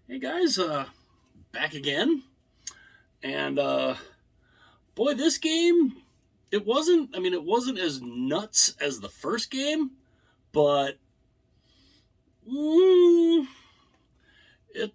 Hey guys, back again. And boy, this game it wasn't as nuts as the first game, but mm, it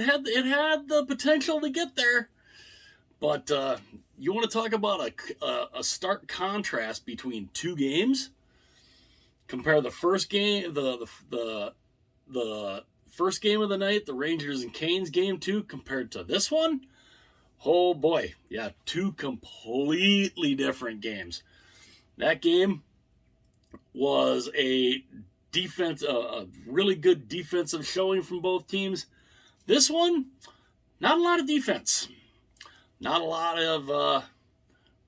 had the potential to get there. But you want to talk about a stark contrast between two games? Compare the first game, the first game of the night, the Rangers and Canes game two, compared to this one. Oh boy, yeah, two completely different games. That game was a really good defensive showing from both teams. This one, not a lot of defense, not a lot of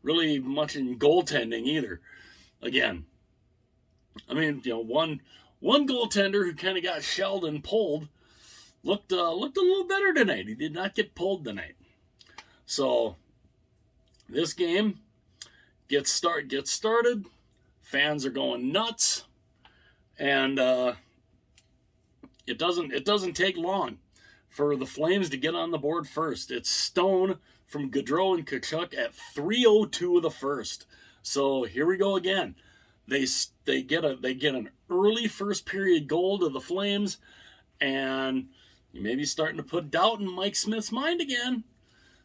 really much in goaltending either. Again, one goaltender who kind of got shelled and pulled looked a little better tonight. He did not get pulled tonight. So this game gets started. Fans are going nuts, and it doesn't take long for the Flames to get on the board first. It's Stone from Gaudreau and Tkachuk at 3:02 of the first. So here we go again. They get an early first period goal to the Flames, and you may be starting to put doubt in Mike Smith's mind again.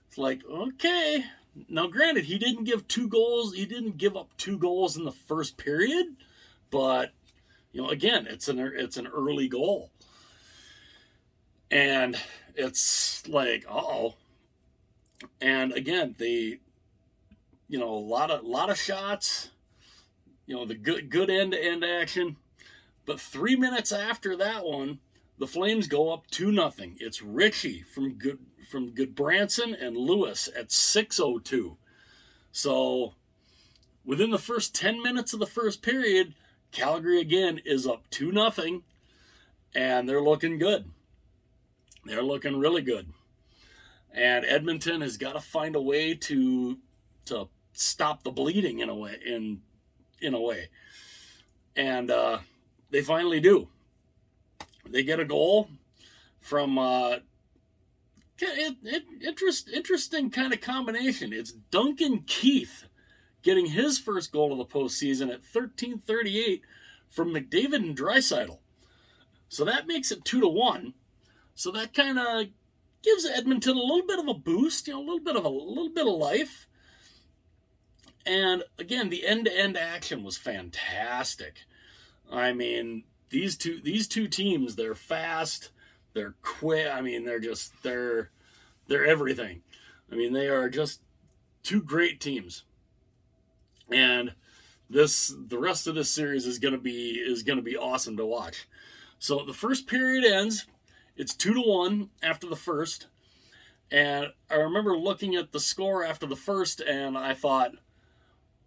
It's like, okay. Now, granted, he didn't give two goals. He didn't give up two goals in the first period, but again, it's an early goal, and it's like, uh-oh. And again, a lot of shots. The good end to end action, but 3 minutes after that one, the Flames go up 2-0. It's Ritchie from Goodbranson and Lewis at 6:02. So within the first 10 minutes of the first period, Calgary again is up 2-0, and they're looking good. They're looking really good. And Edmonton has got to find a way to stop the bleeding in a way. And they finally do. They get a goal from interesting kind of combination. It's Duncan Keith getting his first goal of the postseason at 13:38 from McDavid and Draisaitl. So that makes it 2-1. So that kind of gives Edmonton a little bit of a boost, a little bit of life. And again, the end-to-end action was fantastic. I mean, these two teams, they're fast, they're quick. I mean, they're everything. I mean, they are just two great teams. And the rest of this series is gonna be awesome to watch. So the first period ends. It's 2-1 after the first. And I remember looking at the score after the first, and I thought,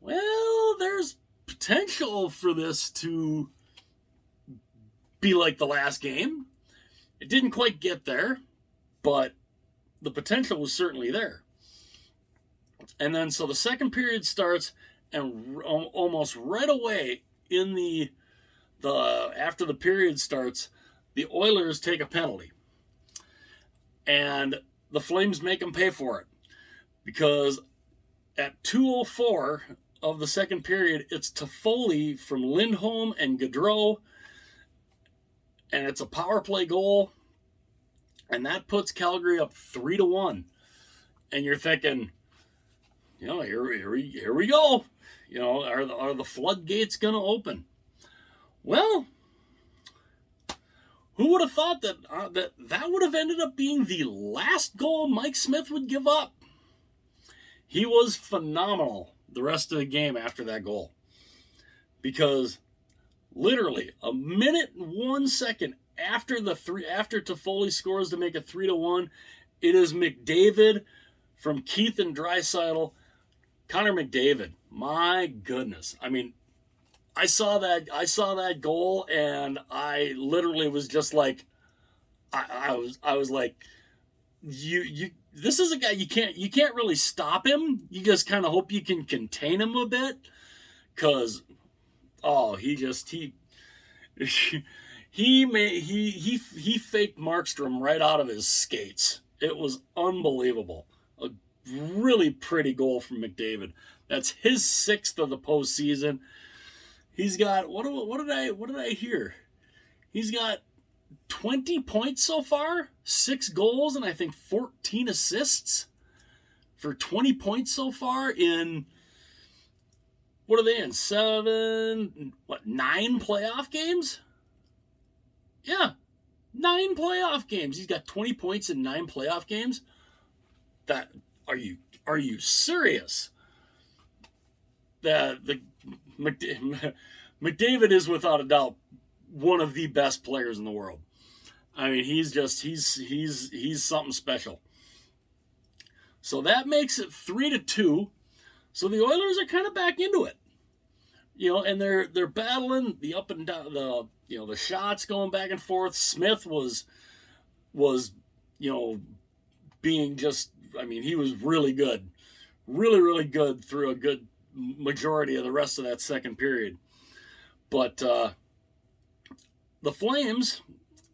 well, there's potential for this to be like the last game. It didn't quite get there, but the potential was certainly there. And then so the second period starts, and almost right away in the after the period starts, the Oilers take a penalty, and the Flames make them pay for it, because at 2:04 of the second period, it's Toffoli from Lindholm and Gaudreau, and it's a power play goal, and that puts Calgary up 3-1. And you're thinking, here we go. Are the floodgates going to open? Well, who would have thought that would have ended up being the last goal Mike Smith would give up? He was phenomenal the rest of the game after that goal, because literally a minute and 1 second after Toffoli scores to make it 3-1, it is McDavid from Keith and Draisaitl. Connor McDavid, my goodness! I mean, I saw that goal, and I literally was just like, I was like, you. This is a guy you can't really stop him. You just kind of hope you can contain him a bit, because he he faked Markstrom right out of his skates. It was unbelievable. A really pretty goal from McDavid. That's his 6th of the postseason. He's got what did I hear? He's got 20 points so far, 6 goals, and I think 14 assists for 20 points so far in, what are they in? 9 playoff games? Yeah, 9 playoff games. He's got 20 points in 9 playoff games. That are you serious? The McDavid is without a doubt one of the best players in the world. I mean, he's something special. So that makes it 3-2. So the Oilers are kind of back into it, and they're battling the up and down, the shots going back and forth. Smith was being just, I mean, he was really good, really, really good through a good majority of the rest of that second period. But the Flames,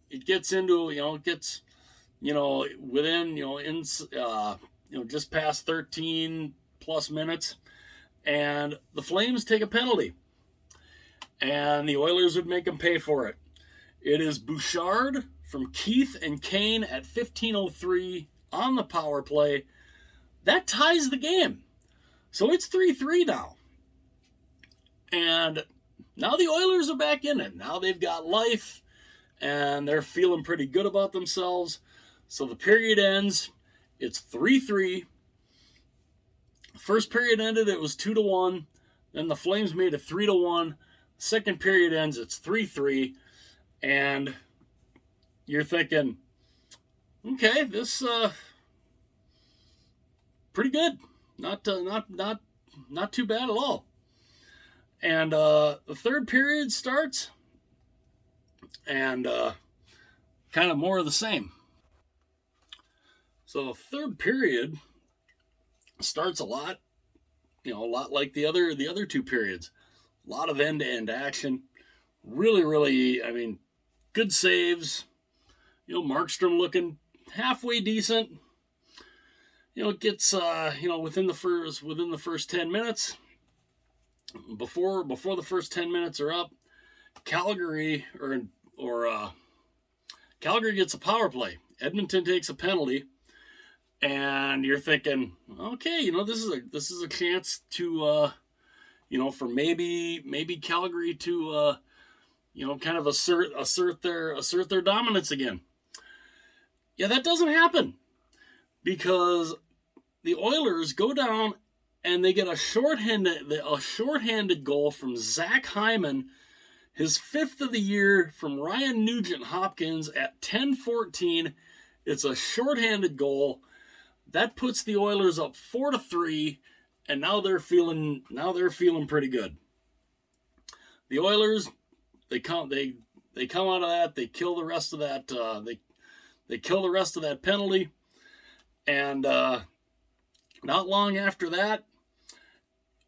it gets into, within, just past 13 plus minutes, and the Flames take a penalty, and the Oilers would make them pay for it. It is Bouchard from Keith and Kane at 15:03 on the power play. That ties the game. So it's 3-3 now. And now the Oilers are back in it. Now they've got life, and they're feeling pretty good about themselves. So the period ends. It's 3-3. First period ended, it was 2-1. Then the Flames made it 3-1. Second period ends, it's 3-3. And you're thinking, okay, this pretty good. Not too bad at all. And the third period starts, and kind of more of the same. So the third period starts a lot like the other two periods. A lot of end-to-end action. Really, really, I mean, good saves. Markstrom looking halfway decent. Gets within the first 10 minutes. Before the first 10 minutes are up, Calgary Calgary gets a power play. Edmonton takes a penalty, and you're thinking, okay, this is a chance to for maybe Calgary to kind of assert their dominance again. Yeah, that doesn't happen, because the Oilers go down and they get a shorthanded goal from Zach Hyman, his 5th of the year, from Ryan Nugent-Hopkins at 10:14. It's a shorthanded goal that puts the Oilers up 4-3, and now they're feeling pretty good. The Oilers, they come out of that, they kill the rest of that they kill the rest of that penalty, and not long after that,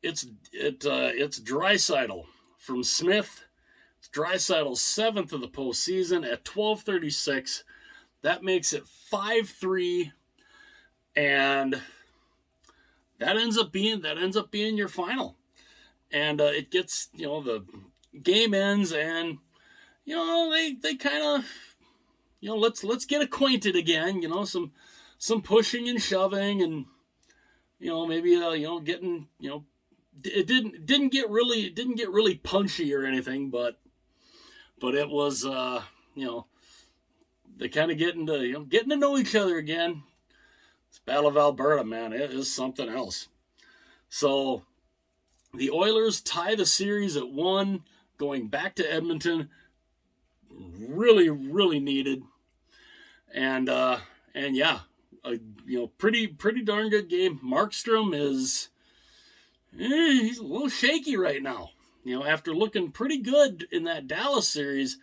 it's Draisaitl from Smith. It's Draisaitl's 7th of the postseason at 12:36. That makes it 5-3, and that ends up being your final. And it gets, the game ends, and they kind of, let's get acquainted again. Some pushing and shoving, and maybe getting, it didn't get really punchy or anything, but it was they kind of getting to know each other again. This Battle of Alberta, man, it is something else. So the Oilers tie the series at 1, going back to Edmonton. Really, really needed, and yeah, pretty darn good game. Markstrom is he's a little shaky right now. After looking pretty good in that Dallas series,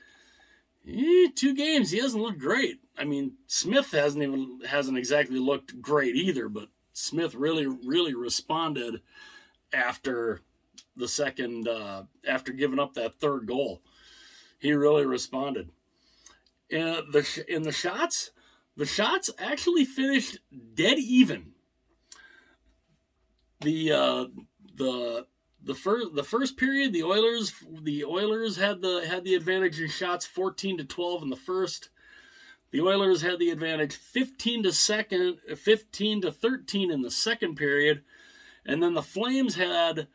2 games he hasn't looked great. I mean, Smith hasn't exactly looked great either, but Smith really, really responded after the second, after giving up that third goal. He really responded. in the shots, the shots actually finished dead even. The first period, the Oilers had the advantage in shots 14-12 in the first. The Oilers had the advantage 15 to 13 in the second period, and then the Flames had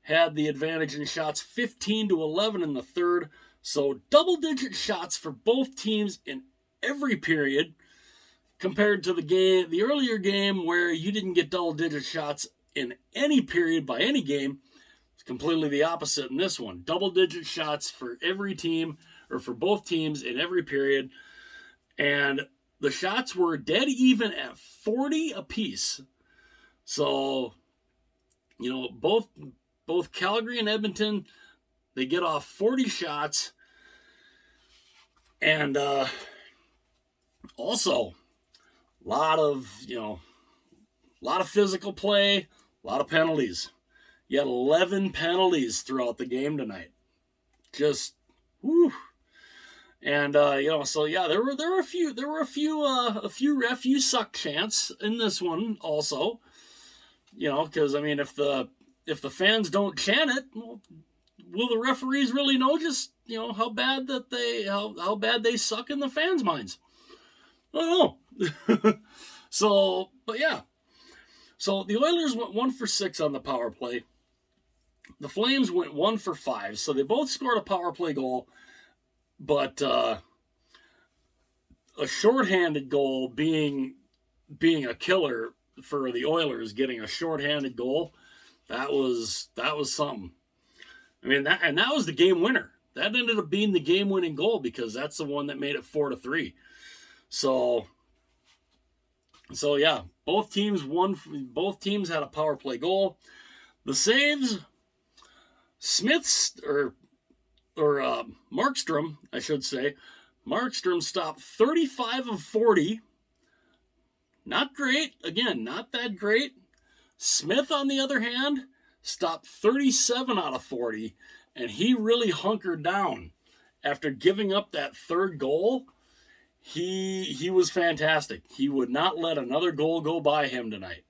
the advantage in shots 15-11 in the third. So double-digit shots for both teams in every period, compared to the earlier game where you didn't get double-digit shots in any period by any game. It's completely the opposite in this one. Double-digit shots for every team, or for both teams in every period. And the shots were dead even at 40 apiece. So, both Calgary and Edmonton, they get off 40 shots. And also, a lot of physical play, a lot of penalties. You had 11 penalties throughout the game tonight. Just, whew. And so yeah, there were a few ref you suck chants in this one also. Because I mean, if the fans don't chant it, well, will the referees really know just how bad they suck in the fans' minds? I don't know. So, but yeah. So the Oilers went 1 for 6 on the power play. The Flames went 1 for 5. So they both scored a power play goal, but a shorthanded goal being a killer for the Oilers, getting a shorthanded goal, that was something. I mean, that was the game winner. That ended up being the game-winning goal, because that's the one that made it 4-3. So yeah, both teams had a power play goal. The saves, Markstrom, I should say. Markstrom stopped 35 of 40. Not great. Again, not that great. Smith, on the other hand, stopped 37 out of 40, and he really hunkered down after giving up that third goal. He was fantastic. He would not let another goal go by him tonight.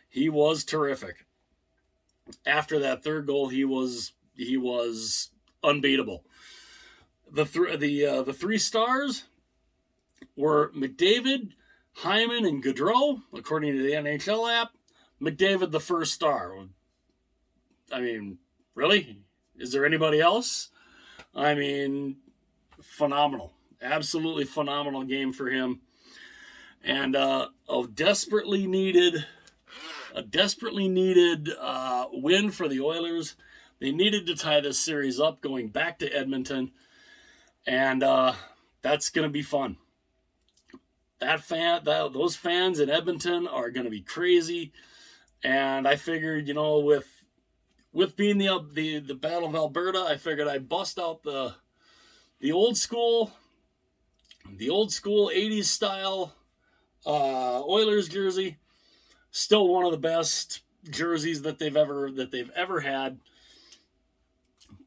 He was terrific. After that third goal, he was unbeatable. The three stars were McDavid, Hyman, and Gaudreau, according to the NHL app. McDavid, the first star. I mean, really? Is there anybody else? I mean, phenomenal. Absolutely phenomenal game for him. And a desperately needed win for the Oilers. They needed to tie this series up going back to Edmonton. And that's going to be fun. Those fans in Edmonton are going to be crazy. And I figured, with being the Battle of Alberta, I figured I'd bust out the old school 80s style Oilers jersey. Still one of the best jerseys that they've ever had.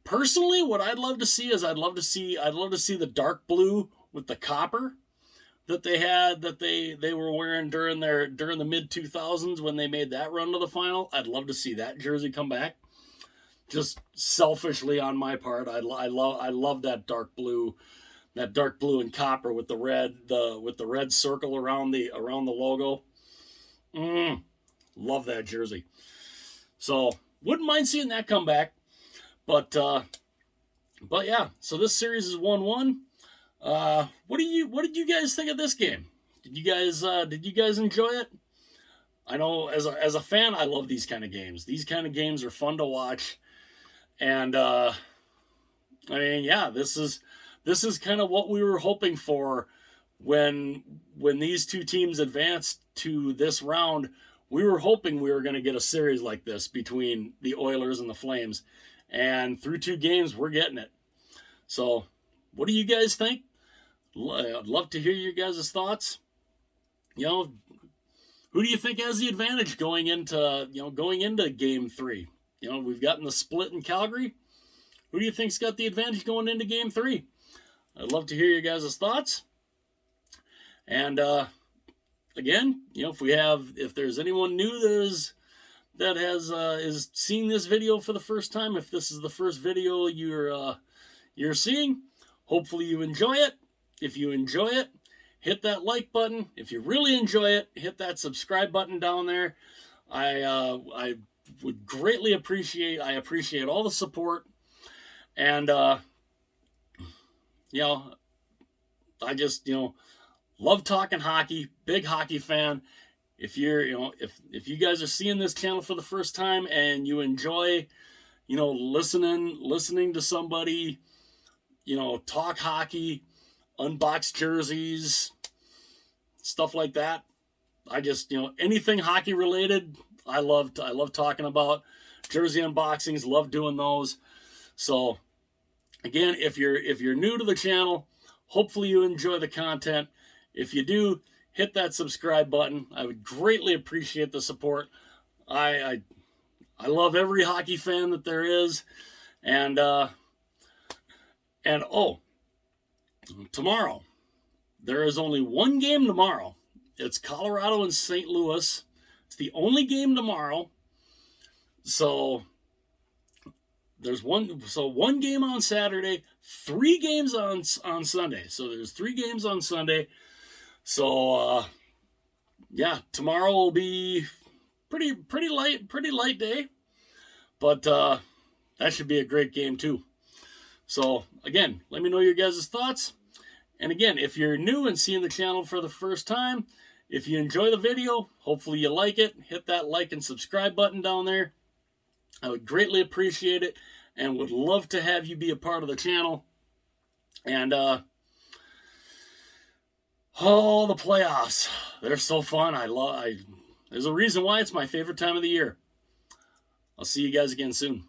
Personally, what I'd love to see is I'd love to see the dark blue with the copper that they were wearing during the mid 2000s when they made that run to the final. I'd love to see that jersey come back. Just selfishly on my part, I love that dark blue and copper with the red circle around the logo. Love that jersey. So wouldn't mind seeing that come back. But yeah, so this series is 1-1. What did you guys think of this game? Did you guys enjoy it? I know as a fan, I love these kind of games. These kind of games are fun to watch. And I mean, yeah, this is kind of what we were hoping for when these two teams advanced to this round. We were hoping we were going to get a series like this between the Oilers and the Flames. And through 2 games, we're getting it. So, what do you guys think? I'd love to hear your guys' thoughts. Who do you think has the advantage going into Game 3? We've gotten the split in Calgary. Who do you think's got the advantage going into Game 3? I'd love to hear you guys' thoughts. And again, if there's anyone new that is seeing this video for the first time, if this is the first video you're seeing, hopefully you enjoy it. If you enjoy it, hit that like button. If you really enjoy it, hit that subscribe button down there. I would greatly appreciate. I appreciate all the support, and I just love talking hockey. Big hockey fan. If if you guys are seeing this channel for the first time and you enjoy, listening to somebody, talk hockey, unbox jerseys, stuff like that. I just, anything hockey related, I love talking about. Jersey unboxings, love doing those. So again, if you're new to the channel, hopefully you enjoy the content. If you do, hit that subscribe button. I would greatly appreciate the support. I love every hockey fan that there is. And tomorrow, there is only one game tomorrow. It's Colorado and St. Louis. It's the only game tomorrow. So there's one game on Saturday, 3 games on Sunday. So there's 3 games on Sunday. So tomorrow will be pretty light day. But that should be a great game too. So again, let me know your guys' thoughts. And again, if you're new and seeing the channel for the first time, if you enjoy the video, hopefully you like it, hit that like and subscribe button down there. I would greatly appreciate it and would love to have you be a part of the channel. And the playoffs, they're so fun. There's a reason why it's my favorite time of the year. I'll see you guys again soon.